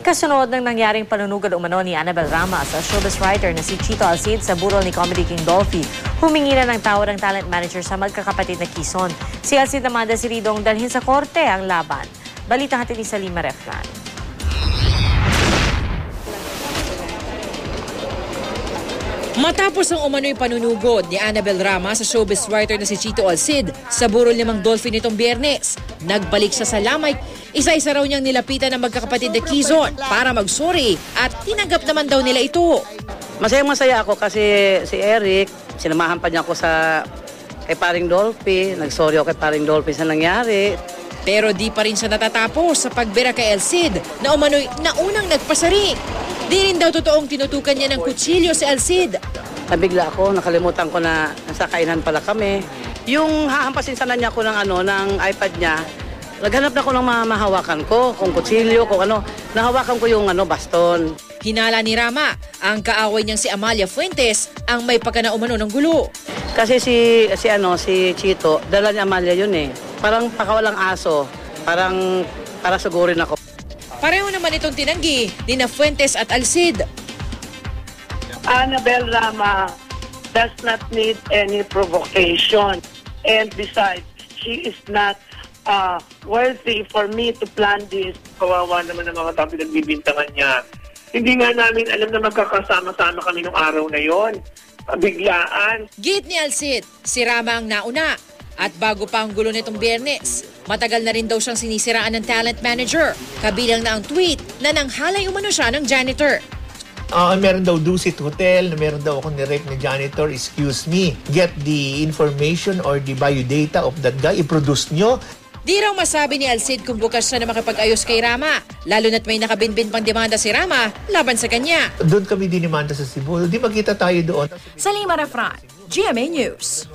Kasunod ng nangyaring panunugad umano ni Annabel Rama sa showbiz writer na si Chito Alcid sa burol ni Comedy King Dolphy, humingi na ng tawad ng talent manager sa magkakapatid na Quezon. Si Alcid naman desidong dalhin sa korte ang laban. Balita natin ni Salima Refran. Matapos ang umano'y panunugod ni Annabel Rama sa showbiz writer na si Chito Alcid sa burol ni Mang Dolphy nitong Biyernes, nagbalik siya sa lamay. Isa-isa raw niyang nilapitan ng magkakapatid na Quezon para mag-sorry at tinanggap naman daw nila ito. Masayang-masaya ako kasi si Eric, sinamahan pa niya ako kay Paring Dolphy. Nag-sorry ako kay Paring Dolphy sa nangyari. Pero di pa rin siya natatapos sa pagbira kay Alcid na umano'y naunang nagpasari. Di rin daw totoong tinutukan niya ng kutsilyo si Alcid. Nabigla ako, nakalimutan ko na nasa kainan pala kami. Yung hahampasin sana niya ako ng iPad niya, naghanap na ako ng mahawakan ko, kung kutsilyo, kung ano. Nahawakan ko yung baston. Hinala ni Rama, ang kaaway niyang si Amalia Fuentes ang may pagkanaumano ng gulo. Kasi si Chito, dala ni Amalia yun eh. Parang pakawalang aso, para sugurin ako. Pareho naman itong tinanggi ni na Fuentes at Alcid. Annabel Rama does not need any provocation. And besides, she is not worthy for me to plan this. Kawawa naman ang mga tao pinagbibintangan niya. Hindi nga namin alam na magkakasama-sama kami nung araw na yon. Biglaan. Git ni Alcid, si Rama ang nauna. At bago pa ang gulo nitong Biyernes, matagal na rin daw siyang sinisiraan ng talent manager. Kabilang na ang tweet na nanghalay umano siya ng janitor. Meron daw Dusit Hotel na meron daw ako nirek na janitor, excuse me, get the information or the biodata of that guy, i-produce nyo. Di raw masabi ni Alcid kung bukas siya na makipag-ayos kay Rama, lalo na't may nakabinbin pang demanda si Rama laban sa kanya. Doon kami dinimanda sa Cebu, di magkita tayo doon. Salima Refran, GMA News.